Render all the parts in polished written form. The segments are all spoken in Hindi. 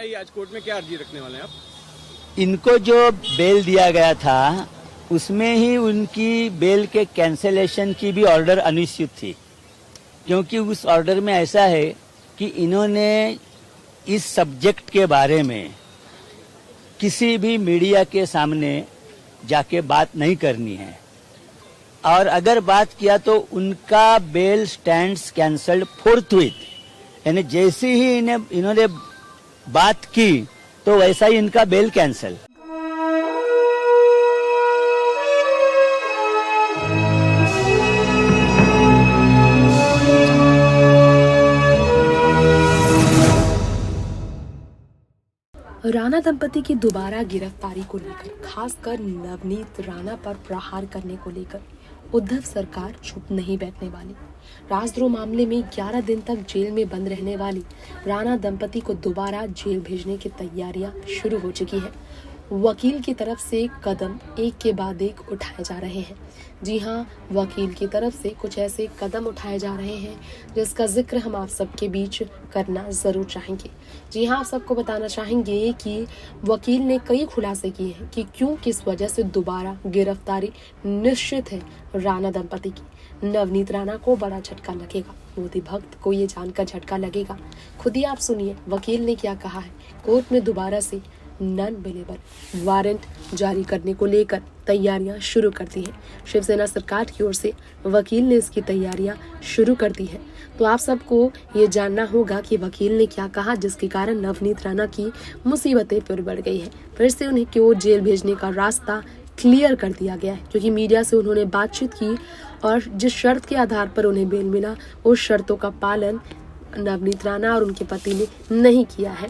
बताइए, आज कोर्ट में क्या अर्जी रखने वाले हैं आप? इनको जो बेल दिया गया था उसमें ही उनकी बेल के कैंसलेशन की भी ऑर्डर अनिश्चित थी, क्योंकि उस ऑर्डर में ऐसा है कि इन्होंने इस सब्जेक्ट के बारे में किसी भी मीडिया के सामने जाके बात नहीं करनी है, और अगर बात किया तो उनका बेल स्टैंड्स कैंसल्ड फोर्थविथ, यानी जैसे ही इन्होंने बात की तो वैसा ही इनका बेल कैंसल। राणा दंपति की दोबारा गिरफ्तारी को लेकर, खासकर नवनीत राणा पर प्रहार करने को लेकर उद्धव सरकार चुप नहीं बैठने वाली। राजद्रोह मामले में 11 दिन तक जेल में बंद रहने वाली राणा दंपति को दोबारा जेल भेजने की तैयारियां शुरू हो चुकी है। वकील की तरफ से कदम एक के बाद एक उठाए जा रहे हैं। जी हाँ, वकील की तरफ से कुछ ऐसे कदम उठाए जा रहे हैं जिसका जिक्र हम आप सबके बीच करना जरूर चाहेंगे। जी हाँ, आप सबको बताना चाहेंगे कि वकील ने कई खुलासे किए हैं कि क्यों किस वजह से दोबारा गिरफ्तारी निश्चित है राणा दंपति की। नवनीत राणा को बड़ा झटका लगेगा, मोदी भक्त को ये जानकर झटका लगेगा। खुद ही आप सुनिए वकील ने क्या कहा है। कोर्ट में दोबारा से नॉन अवेलेबल वारंट जारी करने को लेकर तैयारियां शुरू कर दी हैं। शिवसेना सरकार की ओर से वकील ने इसकी तैयारियां शुरू कर दी है। तो आप सबको ये जानना होगा कि वकील ने क्या कहा, जिसके कारण नवनीत राणा की मुसीबतें फिर बढ़ गई है। फिर से उन्हें क्यों जेल भेजने का रास्ता क्लियर कर दिया गया है, क्योंकि मीडिया से उन्होंने बातचीत की और जिस शर्त के आधार पर उन्हें बेल मिला उस शर्तों का पालन नवनीत राणा और उनके पति ने नहीं किया है।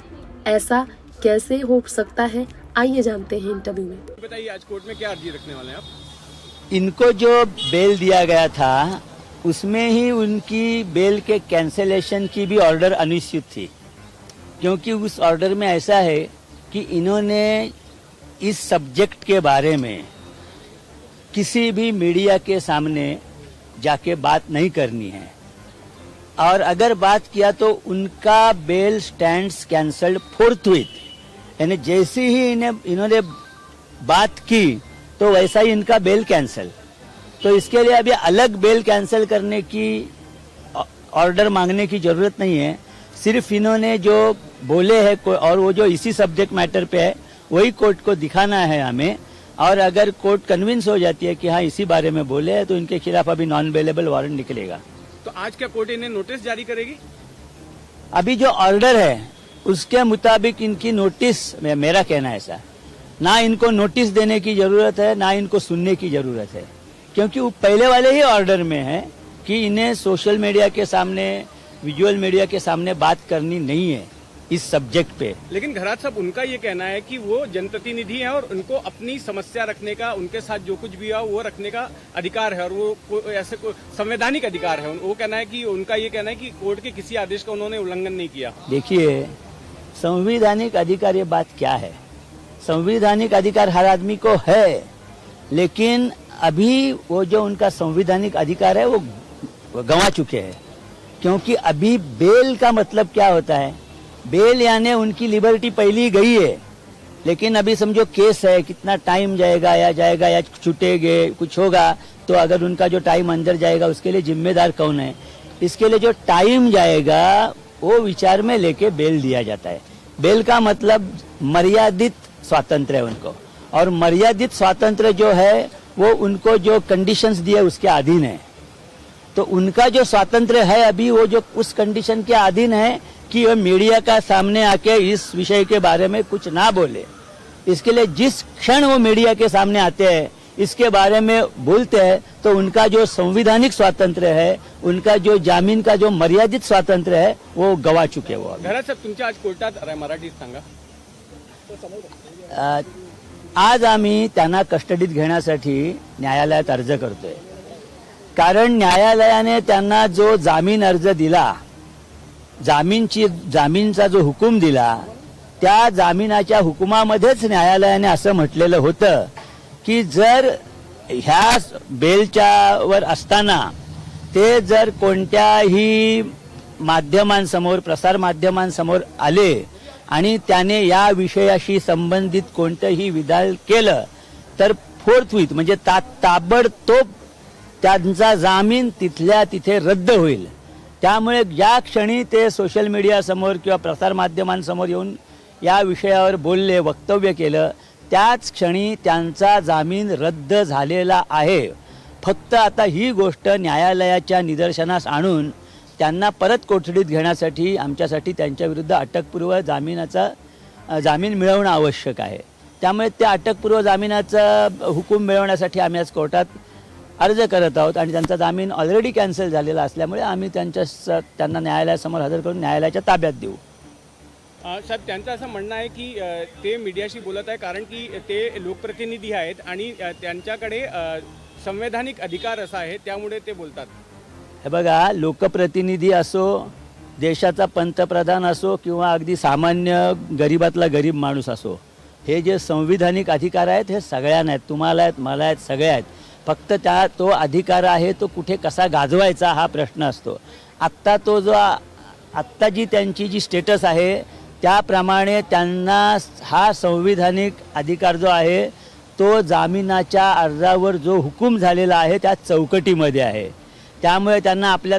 ऐसा कैसे हो सकता है, आइए जानते हैं इंटरव्यू में। बताइए, आज कोर्ट में क्या अर्जी रखने वाले हैं आप? इनको जो बेल दिया गया था उसमें ही उनकी बेल के कैंसलेशन की भी ऑर्डर अनिश्चित थी, क्योंकि उस ऑर्डर में ऐसा है कि इन्होंने इस सब्जेक्ट के बारे में किसी भी मीडिया के सामने जाके बात नहीं करनी है, और अगर बात किया तो उनका बेल स्टैंड्स कैंसल्ड फोर्थविथ, यानी जैसे ही इन्होंने बात की तो वैसा ही इनका बेल कैंसल। तो इसके लिए अभी अलग बेल कैंसिल करने की ऑर्डर मांगने की जरूरत नहीं है। सिर्फ इन्होंने जो बोले हैं और वो जो इसी सब्जेक्ट मैटर पे है वही कोर्ट को दिखाना है हमें, और अगर कोर्ट कन्विंस हो जाती है कि हाँ इसी बारे में बोले हैं तो इनके खिलाफ अभी नॉन अवेलेबल वारंट निकलेगा। तो आज क्या कोर्ट इन्हें नोटिस जारी करेगी? अभी जो ऑर्डर है उसके मुताबिक इनकी नोटिस, मेरा कहना ऐसा, ना इनको नोटिस देने की जरूरत है ना इनको सुनने की जरूरत है, क्योंकि वो पहले वाले ही ऑर्डर में है कि इन्हें सोशल मीडिया के सामने, विजुअल मीडिया के सामने बात करनी नहीं है इस सब्जेक्ट पे। लेकिन घरात साहब, उनका ये कहना है कि वो जनप्रतिनिधि हैं और उनको अपनी समस्या रखने का, उनके साथ जो कुछ भी हुआ वो रखने का अधिकार है, और वो ऐसे संवैधानिक अधिकार है। वो कहना है कि उनका ये कहना है कि कोर्ट के किसी आदेश का उन्होंने उल्लंघन नहीं किया। देखिए, संवैधानिक अधिकार ये बात क्या है? संवैधानिक अधिकार हर आदमी को है, लेकिन अभी वो जो उनका संवैधानिक अधिकार है वो गंवा चुके हैं, क्योंकि अभी बेल का मतलब क्या होता है? बेल यानी उनकी लिबर्टी पहली गई है, लेकिन अभी समझो केस है, कितना टाइम जाएगा या छूटेंगे, कुछ होगा तो अगर उनका जो टाइम अंदर जाएगा उसके लिए जिम्मेदार कौन है? इसके लिए जो टाइम जाएगा वो विचार में लेके बेल दिया जाता है। बेल का मतलब मर्यादित स्वातंत्र है उनको, और मर्यादित स्वातंत्र जो है वो उनको जो कंडीशंस दिए उसके अधीन है। तो उनका जो स्वातंत्र है अभी वो जो उस कंडीशन के अधीन है कि वो मीडिया का सामने आके इस विषय के बारे में कुछ ना बोले। इसके लिए जिस क्षण वो मीडिया के सामने आते हैं इसके बारे में बोलते हैं तो उनका जो संवैधानिक स्वातंत्र है, उनका जो जामीन का जो मर्यादित स्वातंत्र है वो गवा चुके। वो घरात साहेब, तुमच्या आज कोर्टात मराठीत सांगा। आज आम्ही त्यांना कस्टडीत घेण्यासाठी न्यायालयात अर्ज करतोय, कारण न्यायालयाने त्यांना जो जामीन अर्ज दिला, जामीनचा जो हुकूम दिला, त्या जामिनाच्या हुकुमामध्येच न्यायालयाने असं म्हटलेलं होतं की जर ह्या बेलच्या वर असताना ते जर कोणत्याही माध्यमांसमोर, प्रसार माध्यमांसमोर आले आणि त्याने या विषयाशी संबंधित कोणतंही विधान केलं तर फोर्थविथ म्हणजे ताबडतोब त्यांचा जामीन तिथल्या तिथे रद्द होईल. त्यामुळे ज्या क्षणी ते सोशल मीडियासमोर किंवा प्रसारमाध्यमांसमोर येऊन या विषयावर बोलले, वक्तव्य केलं, त्याच क्षणी त्यांचा जामीन रद्द झालेला आहे. फक्त आता ही गोष्ट न्यायालयाच्या निदर्शनास आणून त्यांना परत कोठडीत घेण्यासाठी आमच्यासाठी त्यांच्याविरुद्ध अटकपूर्व जामीन मिळवणं आवश्यक आहे. त्यामुळे त्या अटकपूर्व जामिनाचा हुकूम मिळवण्यासाठी आम्ही आज कोर्टात अर्ज करत आहोत आणि त्यांचा जामीन ऑलरेडी कॅन्सल झालेला असल्यामुळे आम्ही त्यांना न्यायालयासमोर हजर करून न्यायालयाच्या ताब्यात देऊ. साहेब, त्यांचं असं म्हणणं आहे की ते मीडियाशी बोलत आहे कारण की ते लोकप्रतिनिधी आहेत आणि त्यांच्याकडे संवैधानिक अधिकार असा आहे, त्यामुळे ते बोलतात. हे बघा, लोकप्रतिनिधी असो, देशाचा पंतप्रधान असो किंवा अगदी सामान्य गरीबातला गरीब माणूस असो, हे जे संविधानिक अधिकार आहेत हे सगळ्यांना आहेत, तुम्हाला आहेत, मला आहेत, सगळे आहेत. फक्त तो अधिकार आहे तो कुठे कसा गाजवायचा हा प्रश्न असतो. आत्ता जी त्यांची जी स्टेटस आहे त्याप्रमाणे त्यांना हा संविधानिक अधिकार जो आहे तो जामिनाच्या अर्जावर जो हुकूम झालेला आहे त्या चौकटीमध्ये आहे. त्यामुळे त्यांना आपल्या